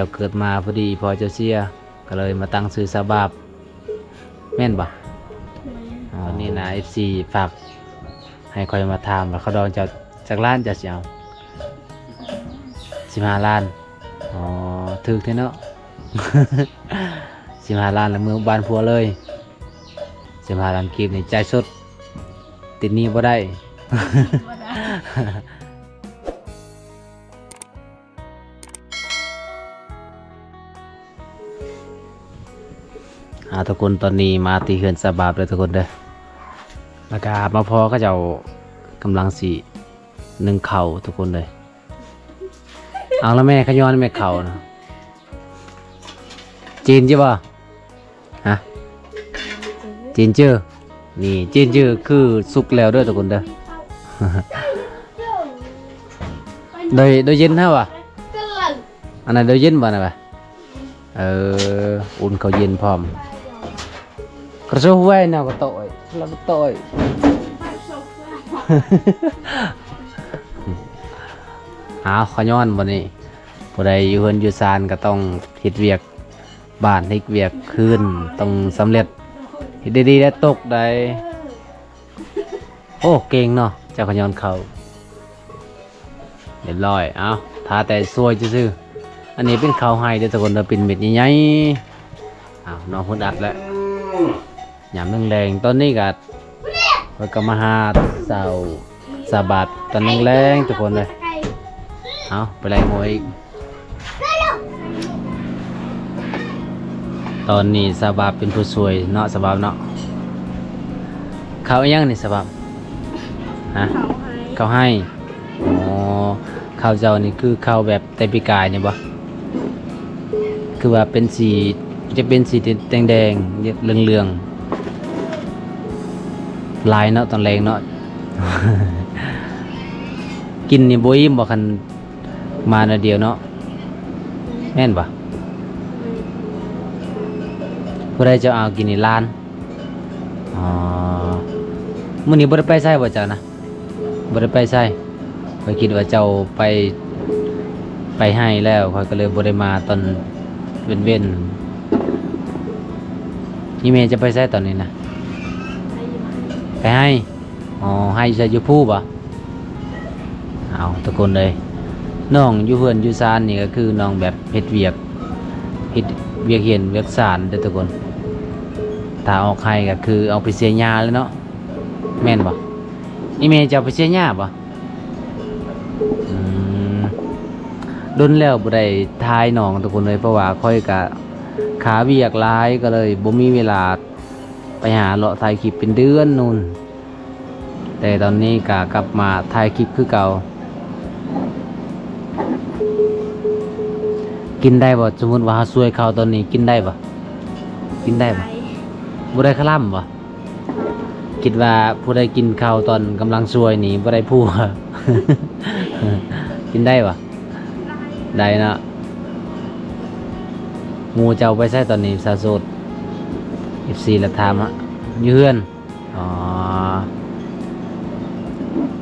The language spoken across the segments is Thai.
จ้าเกิดมาพอดีพอเจ้าเสียก็เลยมาตั้งชื่อสบาบแม่นบ่ตอนนี้นะ FC ฝากให้คอยมาถามว่าเขาดองจากล้านจะเสีย15 ล้านอ๋อถึกเท่เนาะ 15 ล้านแล้วมือบ้านพัวเลย15 ล้านกีบนี่ใจายสดติดหนี้บ่ได้ ทุกคนตอนนี้มาตีเขื่อนสบาบเลยทุกคนเด้อแล้วก็มาพอก็จะกำลังสีนึ่งเข่าทุกคนเลยเอาแล้วแม่ขย้อนแม่เข่านะจีนใช่ป่ะฮะจีนชื่อนี่จีนชื่อคือสุกแล้วเด้อทุกคนเด้อ โดยเย็นเท่าป่ะอันนั้นโดยเย็นป่ะนะป่ะอุ่นเขาเย็นพร้อมกระโซไว้แนวกระโตยแล้วกระโตย ขย้อนวันนี้ผู้ใดอยู่เฮือนอยู่ซานก็ต้องเฮ็ดเวียกบ้านเฮ็ดเวียกคืนต้องสำเร็จเฮ็ดดีๆแล้วตกได้โอ้เก่งเนาะเจ้าขย้อนเขาเรียบร้อยถ้าแต่ซวยซื่อๆอันนี้เป็นข้าวไห้เด้อทุกคนเด้อเป็นเม็ดใหญ่ๆน้องเพิ่นอัดแล้วยามแรงๆตอนนี้ก็เพิ่นก็มาหาเสาสาบาดตอนแรงๆทุกคนเลยไปไล่มวยอีกตอนนี้สาบาบเป็นผู้สวยเนาะสาบาบเนาะเขายังนี่สาบาบฮะเขาให้ข้าวเจ้านี่คือข้าวแบบไตปีกายเนี่ยบ่คือว่าเป็นสีจะเป็นสีแดงๆเหลืองๆลายเนาะตอนแรงเนาะ กินนี่บ่อิ่มบ่คันมาเดียวเนาะแม่นบ่ผู้ใดจะเอากินนี่ล้านมื้อนี้บ่ได้ไปไสบ่เจ้านะบ่ได้ไปไสข้อยคิดว่าเจ้าไปให้แล้วข้อยก็เลยบ่ได้มาตอนเว้นนี่แม่จะไปไสตอนนี้นะไปให้ให้ใส่อยู่ผู้บ่ทุกคนเลยน้องอยู่เฮือนอยู่ซานนี่ก็คือน้องแบบเฮ็ดเวียกเห็นเวียกสารเด้อทุกคนถ้าออกให้ก็คือเอาไปเสียหญ้าเลยเนาะแม่นบ่อีเมจะเอาไปเสียหญ้าบ่ดนแล้วบ่ได้ทายน้องทุกคนเลยเพราะว่าค่อยก็ขาเวียกหลายก็เลยบ่มีเวลาไปหาเลาะถ่ายคลิปเป็นเดือนนู่นแต่ตอนนี้ก็กลับมาถ่ายคลิปคือเก่ากินได้บ่สมมุติว่าเฮาซวยข้าวตอนนี้กินได้บ่กินได้บ่บ่ได้คล่ำบ่คิดว่าผู้ใดกินข้าวตอนกำลังซวยนี่บ่ได้ผัว กินได้บ่ได้เนาะงูเจ้าไปใช้ตอนนี้สาโสด FC ละถามอยู่เฮือน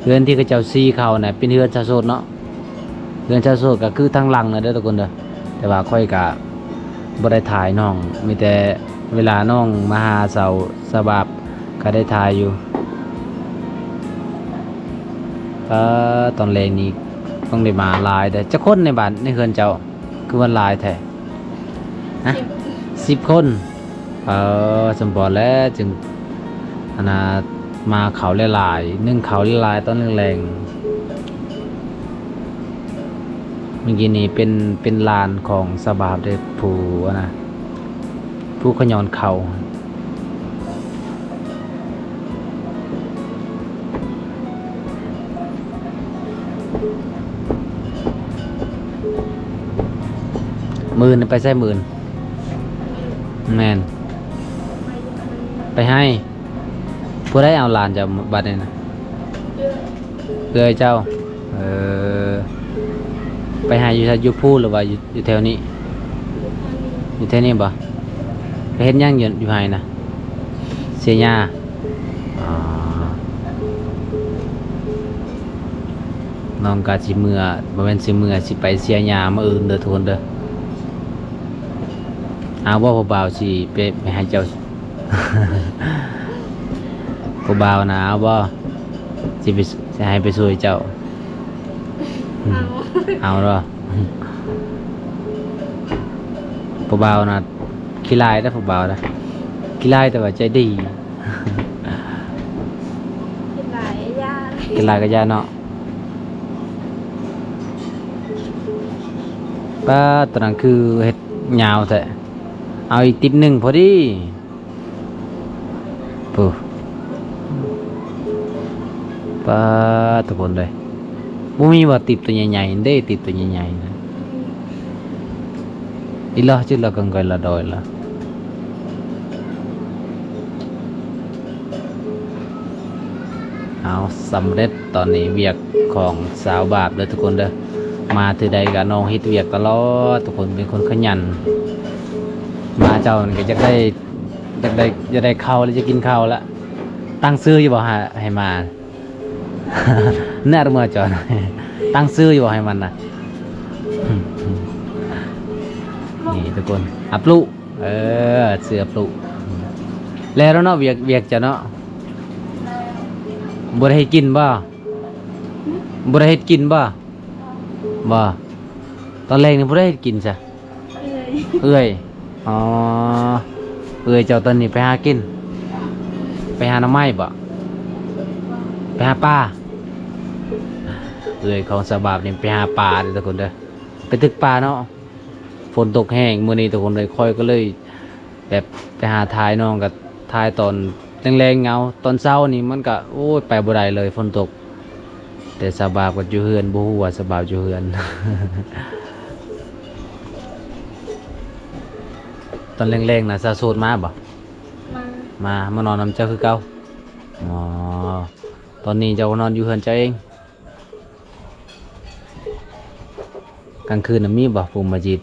เฮือนที่เขาเจ้าซีเขาเนี่ยเป็นเฮือนสาโสดเนาะเฮือนสาโสดก็คือทางหลังนะเด้อทุกคนเด้อแต่ว่าค่อยก็บ่ได้ถ่ายน้องมีแต่เวลาน้องมาหาเสาสบาบก็ได้ถ่ายอยู่ตอนแรกนี้ต้องได้มาหลายแต่จะคนในบ้านในเฮือนเจ้าคือมันหลายแท้ฮะ10 คนสมบูรณ์แล้วจึงมาเขาหลายๆนึ่งเขาหลายๆตอนแรงๆเมื่อกี้นี้เป็นลานของสบาบได้ผู้ขยอนเขา10,000ไปใส่10,000แม่นไปให้ผู้ได้เอาลานจากบัดนี่นะเจ้าไปหาอยู่พูหรือว่าอยู่แถวนี้อยู่แถวนี้บ่ไปเฮ็ดหยังอยู่ไห้นะเสียหญ้าน้องกาสิเมื่อบ่แม่นสิเมื่อสิไปเสียหญ้ามื้ออื่นเด้อทุกคนเด้อ เอาว่าผู้บ่าวสิไปให้เจ้า ผู้บ่าวนะเอาบ่สิให้ไปช่วยเจ้า เอาเนาะผู้บ่าวนะขี้ลายนะผู้บ่าวนะขี้ลายแต่ว่าใจดี กินหลายย่าง ขี้ลายก็ยาเนาะป้าตอนนั้นคือเฮ็ดยาวแท้เอาอีกติ๊บหนึ่งพอดีปุ๊ป้าทุกคนเลยบ่มีว่าติ๊บตัวใหญ่ๆเด้ติ๊บตัวใหญ่ๆนะอีหล่อชื่อละกังไกละดอยละเอาสำเร็จตอนนี้เวียกของสาวบาปเด้อทุกคนเด้อมาถือใดกับน้องเฮ็ดเวียกตลอดทุกคนเป็นคนขยันมาเจ้านี่ก็จะได้ข้าวแล้วจะกินข้าวแล้วตั้งซื้ออยู่บ่ให้มา แน่เมื่อจอน ตั้งซื้ออยู่บ่ให้มันนะ นี่ทุกคนอัปลุเสือปลุแล้วเนาะเวียกจะเนาะบ่ได้ให้กินบ่บ่ได้ให้กินบ่ตอนแรกนี่บ่ได้ให้กินซะ เลย อ๋อเจ้าตอนนี้ไปหากินไปหาหน่อไม้บ่ไปหาปลาของสบาบนี่ไปหาปลาเด้อทุกคนเด้อไปตึกปลาเนาะฝนตกแห้งมื้อนี้ทุกคนเลยค่อยก็เลยแบบไปหาทายน้องกับทายตอนแรงๆเงาตอนเช้านี่มันก็โอ้ยไปบ่ได้เลยฝนตกแต่สบาบก็อยู่เฮือนบ่ฮู้ว่าสบาบอยู่เฮือน ตอนแรงๆนะซาโซดมาบ่ มาม านอนนำเจ้าคือเก่าอ๋อตอนนี้เจ้าก็นอนอยู่เฮือนเจ้าเองกลางคืนน่ะมีบ่ภูมิมัสยิด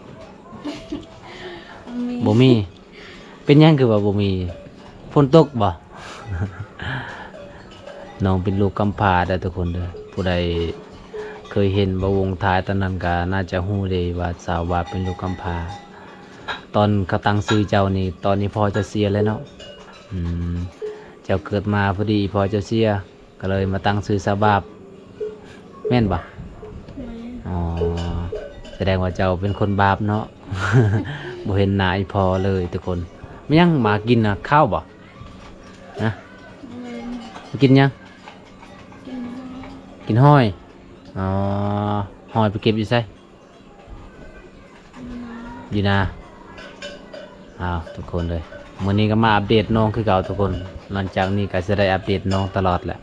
มี บ่มีเป็นหยังคือว่าบ่มีฝนตกบ่ น้องเป็นลูกกำพร้าเด้อทุกคนเด้อผู้ใดเคยเห็นบ่วงท้ายตอนนั้นก็น่าจะฮู้เด้ว่าสาวว่าเป็นลูกกำพร้าตอนเขาตั้งชื่อเจ้านี่ตอนนี้พ่อจะเสียแล้วเนาะอืมเจ้าเกิดมาพอดีพ่อจะเสียก็เลยมาตั้งชื่อสาวบาปแม่นบ่ แม่ อ๋อแสดงว่าเจ้าเป็นคนบาปเนาะ บ่เห็นหน้าอีพอเลยทุกคนไม่ยังหมากินนะข้าวบ่นะ แม่ กินยัง กิน กินห้อยอ๋อห้อยไปเก็บอยู่ไสอยู่นาอ้าวทุกคนเลยมื้อนี้ก็มาอัปเดตน้องคือเก่าทุกคนหลังจากนี้ก็จะได้อัปเดตน้องตลอดแหละ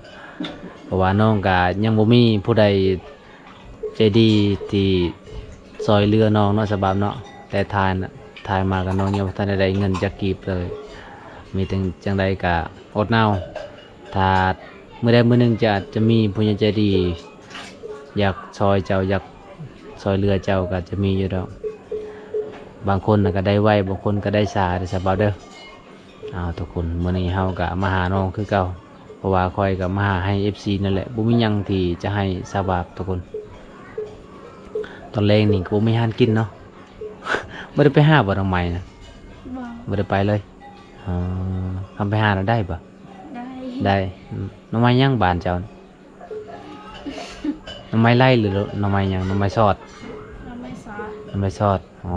เพราะว่าน้องก็ยังบ่มีผู้ใดใจดีที่ซอยเรือน้องเนาะสบายเนาะแต่ทายมากับน้องยังบ่ทันได้เงินจักกีบเลยมีแต่จังใดก็อดเอาถ้ามื้อใดมื้อหนึงจะมีผู้ใหญ่ใจดีอยากซอยเจ้าอยากซอยเรือเจ้าก็จะมีอยู่ดอกบางคนน่ะก็ได้ไวบางคนก็ได้สาได้สบายเด้ออ้าวทุกคนมื้อนี้เฮาก็มาหาน้องคือเก่าเพราะว่าคอยก็มาหาให้ FC นั่นแหละบ่มีหยังที่จะให้สบายทุกคนตอนแรกนี่ก็บ่มีอาหารกินเนาะ บ่ได้ไปหาบ่ทำไมนะ บอก บ่ได้ไปเลยอ๋อทำไปหาแล้วได้บ่ ได้ ได้หน่อไม้ย่างบานเจ้าหน่อไม้ไล่หรือหน่อไม้ย่างหน่อไม้ซอด เราไม่สอน หน่อไม้ซอดอ๋อ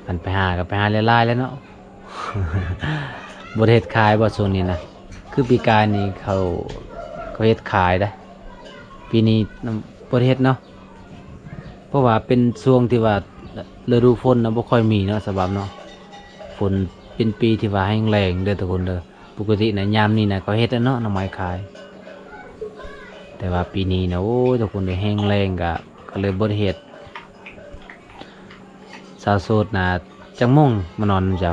มันไปหากับไปหาหลายๆแล้วเนาะ บ่ได้เฮ็ดขายบ่ช่วงนี้นะคือปีกายนี่เขาเฮ็ดขายได้ปีนี้บ่ได้เฮ็ดเนาะเพราะว่าเป็นช่วงที่ว่าฤดูฝนนะบ่ค่อยมีเนาะสบายเนาะฝนเป็นปีที่ว่าแห้งแล้งเด้อทุกคนเด้อปกตินะยามนี้นะเขาเฮ็ดแล้วเนาะหน่อไม้ขาย แต่ว่าปีนี้นะโอ้ยทุกคนได้แห้งแล้งก็เลยบ่ได้เฮ็ดสาวโสดนะจักโมงมานอนนำเจ้า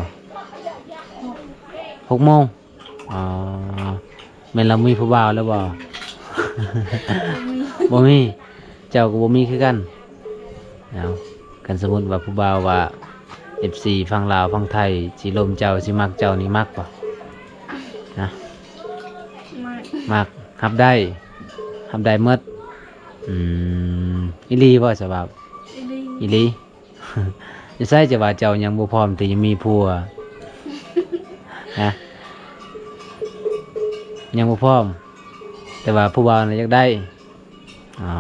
6 โมงอ๋อแม่นเรามีผู้บ่าวแล้วบ่ บ่มีเจ้าก็บ่มีคือกันเอากันสมมุติว่าผู้บ่าวว่า FC ฝั่งลาวฝั่งไทยสิลมเจ้าสิมักเจ้านี่มักบ่นะ มา มักรับได้หมดอีหลีบ่สบาย อีลี อีหลี อ จะใช่จะว่าเจ้ายังบ่พร้อมที่จะมีผัวฮะยังบ่พร้อมแต่ว่าผู้บ่าวน่ะอยากได้อ๋อ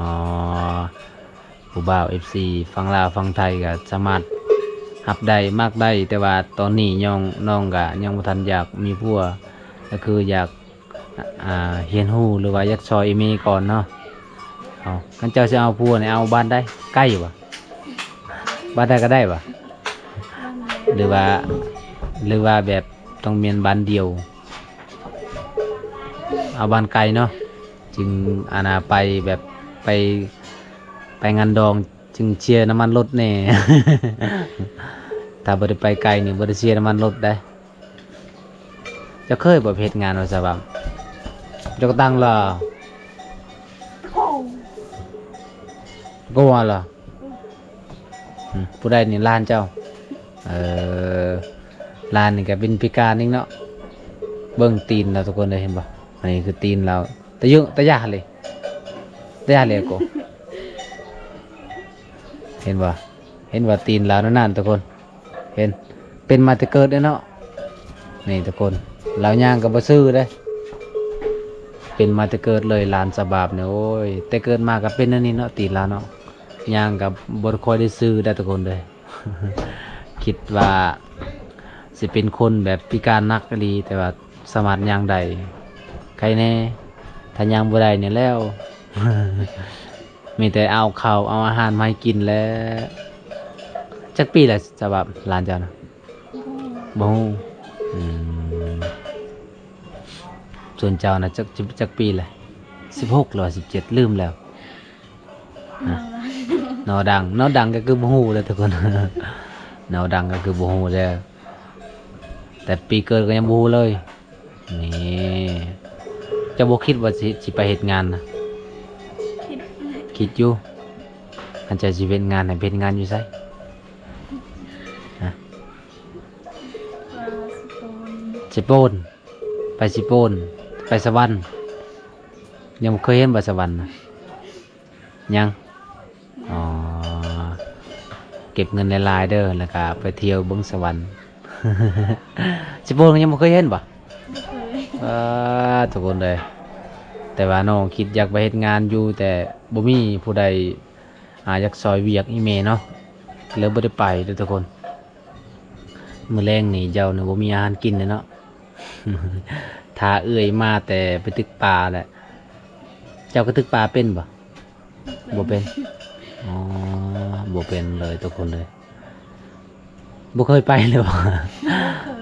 ผู้บ่าว FC ฝั่งลาวฝั่งไทยก็สามารถรับได้มากได้ แต่ว่าตอนนี้น้องก็ยังบ่ทันอยากมีผัวก็คืออยากเรียนรู้หรือว่าอยากซอยอีเมก่อนเนาะเอาคันเจ้าสิเอาผัวนี่เอาบ้านได้ใกล้บ่บ้านใดก็ได้บ่ หรือว่าแบบต้องเมียนบ้านเดียวเอาบ้านไกลเนาะจึงอาณาไปแบบไปงานดองจึงเชียร์น้ำมันรถแน่ ถ้าบ่ได้ไปไกลนี่บ่ได้เชียร์น้ำมันรถได้จะเคยบ่เฮ็ดงานว่าซะบ่จะก็ตั้งล่ะ โอ้ ก็ว่าล่ะผู้ใดนี่ล้านเจ้าลานนี่ก็เป็นพิการนี่เนาะเบิ่งตีนเราทุกคนเลยเห็นป่ะอันนี้คือตีนเราแต่เยอะแต่ยากเลยกูเห็นป่ะเห็นว่าตีนเรานั่นทุกคนเห็นเป็นมาแต่เกิดเลยเนาะนี่ทุกคนเราย่างกับบ่ซื้อได้เป็นมาแต่เกิดเลยลานสบาบเนี่ยโอ้ยแต่เกิดมาก็เป็นอันนี้เนาะตีนเราเนาะย่างกับบ่ค่อยได้ซื้อได้ทุกคนเลย คิดว่าสิเป็นคนแบบพิการนักก็ดีแต่ว่าสามารถย่างได้ใครแน่ถ้าย่างบ่ได้เนี่ยแล้ว มีแต่เอาข้าวเอาอาหารมาให้กินแล้วจักปีแหละสำหรับหลานเจ้านะบ่ฮู้อืมส่วนเจ้านะจักปีแหละ16หรือว่า17ลืมแล้ว นอดังก็คือบ่ฮู้เลยทุกคน นอดังก็คือบ่ฮู้แล้วแต่ปีเกิดก็ยังบ่ฮู้เลยนี่จะบ่คิดว่าสิไปเฮ็ดงานนะ คิดเลย คิดอยู่คันจะสิเฮ็ดงานให้เฮ็ดงานอยู่ไสฮะ ว่าสโตน สิโปนไปสิโปนไปสวรรค์ยังบ่เคยเห็นบ่สวรรค์นะยังอ๋อเก็บเงินหลายๆเด้อแล้วก็ไปเที่ยวเบิ่งสวรรค์ สิโปนก็ยังบ่เคยเห็นบ่ ไม่เคย ทุกคนเลยแต่ว่าน้องคิดอยากไปเฮ็ดงานอยู่แต่บ่มีผู้ใดอยากซอยเวียกอีเมเนาะเลยบ่ได้ไปเด้อทุกคนมื้อแรงนี่เจ้านี่บ่มีอาหารกินเลยเนาะ ถ้าเอื้อยมาแต่ไปตึกปลาแหละเจ้าก็ตึกปลาเป็นบ่บ่เป็นอ๋อบ่เป็นเลยทุกคนเลยบ่เคยไปเลยบ่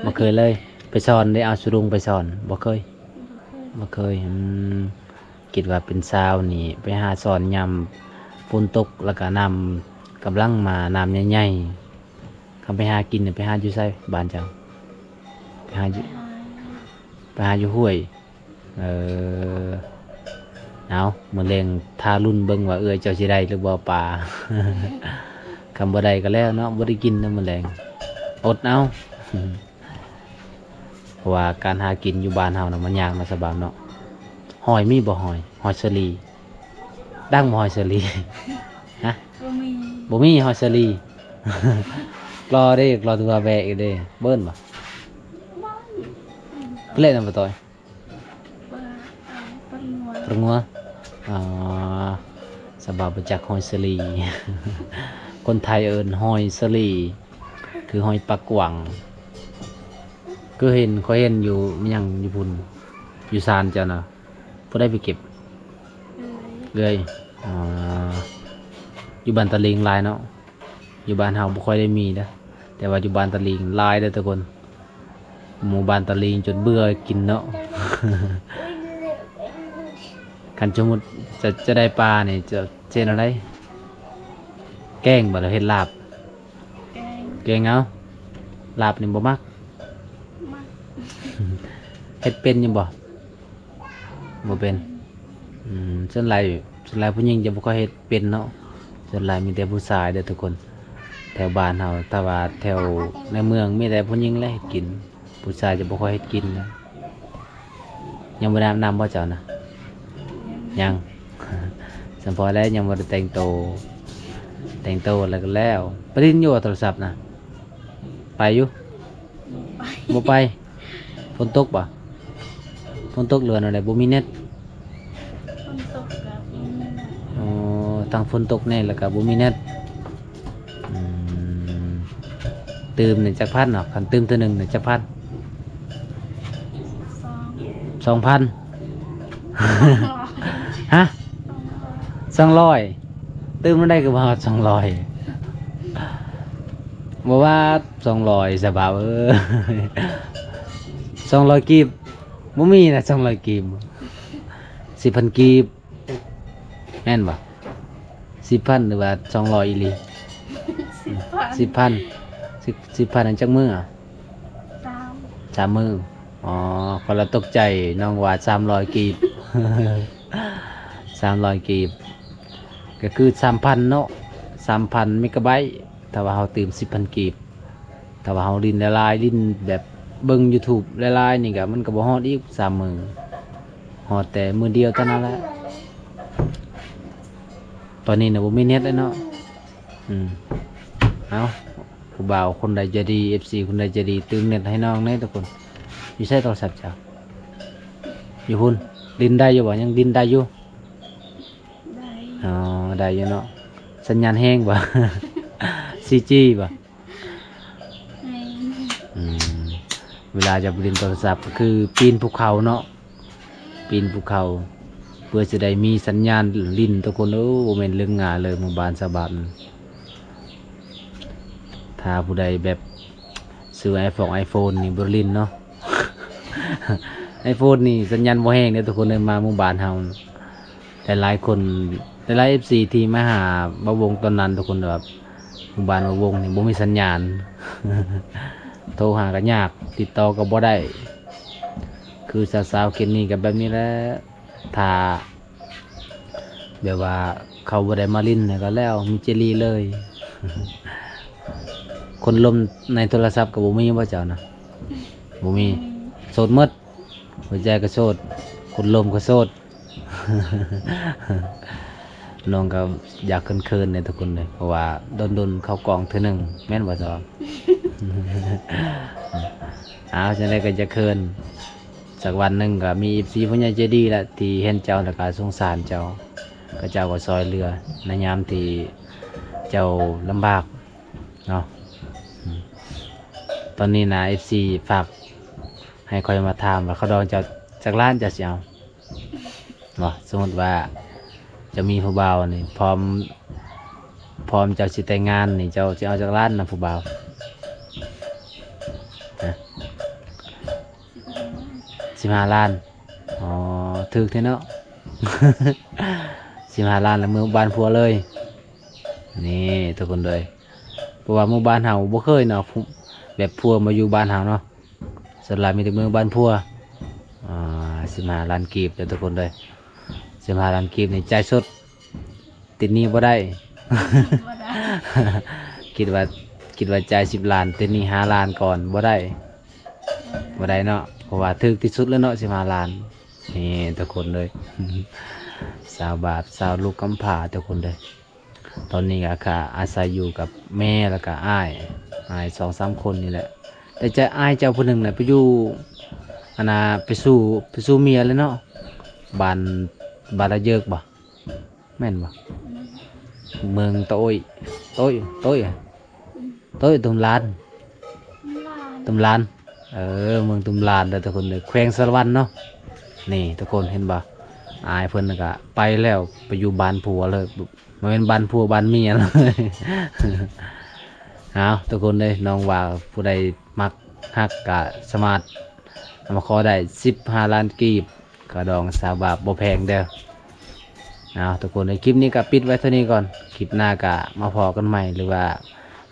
บ่เคยเลยไปสอนได้เอาสุรุงไปสอนบ่เคยคิดว่าเป็นสาวนี่ไปหาสอนยามฝนตกแล้วก็น้ำกำลังมาน้ำใหญ่ๆคำไปหากินนี่ไปหาอยู่ไสบ้านเจ้าไปหาอยู่ห้วยเอามื้อแลงทารุ่นเบิ่งว่าเจ้าสิได้หรือบ่ปลา คำบ่ได้ก็แล้วเนาะบ่ได้กินนะมื้อแลงอดเอา เพราะว่าการหากินอยู่บ้านเฮานะมันยากมาสบายเนาะหอยมีบ่หอยสลีดังบ่หอยสลี ฮะ ก็มี บ่มีหอยสลี รอเด้รอตัวแวะอีกเด้เบิ้นบ่ บ้าน เล่นนำบ่ต่อย บ้านปั้นหัว ปรุงว่าอ๋อสบายบ่จักหอยสลี คนไทยเอิ้นหอยสลีคือหอยปลากวางก็เขาเห็นอยู่ยังอยู่พุ่นอยู่ซานเจ้านะผู้ได้ไปเก็บ เลย อ๋ออยู่บ้านตะลิงหลายเนาะอยู่บ้านเฮาบ่ค่อยได้มีนะแต่ว่าอยู่บ้านตะลิงหลายเด้อทุกคนหมู่บ้านตะลิงจนเบื่อกินเนาะ คันสมมุติจะได้ปลานี่จะเช่นอะไรแกงบ่แล้วเฮ็ดลาบ แกง เอาลาบนี่บ่มัก มาก เฮ็ดเป็นอยู่บ่บ่เป็นส่วนหลายผู้หญิงจะบ่ค่อยเฮ็ดเป็นเนาะส่วนหลายมีแต่ผู้ชายเด้อทุกคนแถวบ้านเฮาแต่ว่าแถวในเมืองมีแต่ผู้หญิงแหละเฮ็ดกินผู้ชายจะบ่ค่อยเฮ็ดกินนะยังบ่ได้อาบน้ำบ่เจ้านะยัง สัมพอแล้วยังบ่ได้แต่งโตวแล้วก็แล้วประเด็นอยู่กับโทรศัพท์นะ ไปอยู่ ไป บ่ไปฝนตกบ่ฝนตกเรือนอะไรบ่มีเน็ต คนตกกับมี อ๋อทางฝนตกแน่แล้วก็บ่มีเน็ตอืมตื่มนี่จักพันเนาะคันตื่มเทื่อหนึงนี่จักพัน สอง 2,000 ฮะ สองร้อย 200ตื่มมันได้ก็บ่ฮอด200บ่ว่า200สบาย200กีบบ่มีนะ200กีบ10,000กีบแม่นบ่10,000หรือว่า200อีหลี 10,000 10,000อันจักมื้ออ่ะ สาม 3มื้ออ๋อคนละตกใจน้องว่า300กีบ 300กีบก็คือ 3,000 เนาะ 3,000 เมกะไบต์ถ้าว่าเฮาตื่ม 10,000กีบถ้าว่าเฮาลิ้นละลายลิ้นแบบเบิ่ง YouTube ละลายนี่ก็มันก็บ่ฮอดอีก3มื้อฮอดแต่มื้อเดียวเท่านั้นแหละตอนนี้น่ะบ่มีเน็ตเลยเนาะเอาผู้บ่าวคนใดจะดี FC คนใดจะดีตื่มเน็ตให้น้องแน่ทุกคนอยู่ใช้โทรศัพท์จ้ะอยู่พุ่นลิ้นได้อยู่บ่ยังลิ้นได้อยู่ ได้ อ๋อได้อยู่เนาะสัญญาณแห้งบ่ 4G บ่ ให้ อืมเวลาจะเล่นโทรศัพท์ก็คือปีนภูเขาเนาะปีนภูเขาเพื่อจะได้มีสัญญาณลิ้นทุกคนโอ้บ่แม่นเรื่องง่ายเลยหมู่บ้านสะบัดถ้าผู้ใดแบบซื้อ iPhone นี่บ่ลิ้นเนาะ iPhone นี่สัญญาณบ่แห้งเด้อทุกคนเดินมาหมู่บ้านเฮาแต่หลายคนหลาย FC ที่มาหาบ่าวงตอนนั้นทุกคนแบบหมู่บ้านบ่าวงนี่บ่มีสัญญาณ โทรหาก็ยากติดต่อก็บ่ได้คือสาวๆเคนนี่ก็แบบนี้แหละถ้าแบบว่าเขาบ่ได้มาลิ้นเนี่ยก็แล้วมีเจลีเลย คนลมในโทรศัพท์ก็บ่มีบ่เจ้านะบ่มีโสดหมดหัวใจก็โสดคนลมก็โสด น้องก็อยากเคินๆเนี่ยทุกคนเลยเพราะว่าโดนๆเข้ากองเทื่อหนึงแม่นบ่จ้า เอาจังได๋ก็จะเคินสักวันหนึงก็มี FC ผู้ใหญ่ใจดีแหละที่เห็นเจ้าแล้วก็สงสารเจ้าก็เจ้าก็ซอยเรือในยามที่เจ้าลำบากเนาะตอนนี้นะ FC ฝากให้คอยมาถามว่าเขาดองเจ้าจากล้านจะสิเอาบ่สมมุติว่าจะมีผู้บ่าวนี่พร้อมเจ้าสิแต่งงานนี่เจ้าสิเอาจากล้านนะผู้บ่าวนะ15 ล้านอ๋อถูกแท้เนาะ 15 ล้านแล้วมือบ้านผัวเลยนี่ทุกคนเลยเพราะว่าหมู่บ้านเฮาบ่เคยเนาะแบบผัวมาอยู่บ้านเฮาเนาะส่วนหลายมีแต่มือบ้านผัว15 ล้านกีบเด้อทุกคนเลย15 ล้านกีบนี่จ่ายสดติดหนี้บ่ได้ บ่ได้ คิดว่าจ่าย10 ล้านติดหนี้5 ล้านก่อนบ่ได้เนาะเพราะว่าถึกที่สุดแล้วเนาะ15 ล้านนี่ทุกคนเลย 20 บาท20ลูกกำพร้าทุกคนเลยตอนนี้ก็ค่ะอาศัยอยู่กับแม่แล้วก็อ้าย 2-3 คนนี่แหละแต่จะอ้ายเจ้าผู้หนึงน่ะไปอยู่อันน่ะไปสู่เมียเลยเนาะบ้านละเยิกบ่แม่นบ่เมืองโต้ยตุมลาน ลาน ตุมลานเมืองตุมลานเด้อทุกคนเลยแขวงสะระวันเนาะนี่ทุกคนเห็นบ่อายเพิ่นน่ะก็ไปแล้วไปอยู่บ้านผัวเลยบ่แม่นบ้านผัวบ้านเมียเลย เอาทุกคนเลยน้องว่าผู้ใดมักฮักก็สามารถเอามาขอได้15 ล้านกีบก็ดอง20 บาทบ่แพงเด้อเอาทุกคนในคลิปนี้ก็ปิดไว้เท่านี้ก่อนคลิปหน้าก็มาพอกันใหม่หรือว่า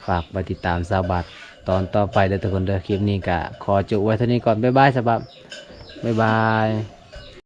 ฝากไปติดตาม20 บาทตอนต่อไปเด้อทุกคนเด้อคลิปนี้ก็ขอจบไว้เท่านี้ก่อนบ๊ายบายสบายบ๊ายบาย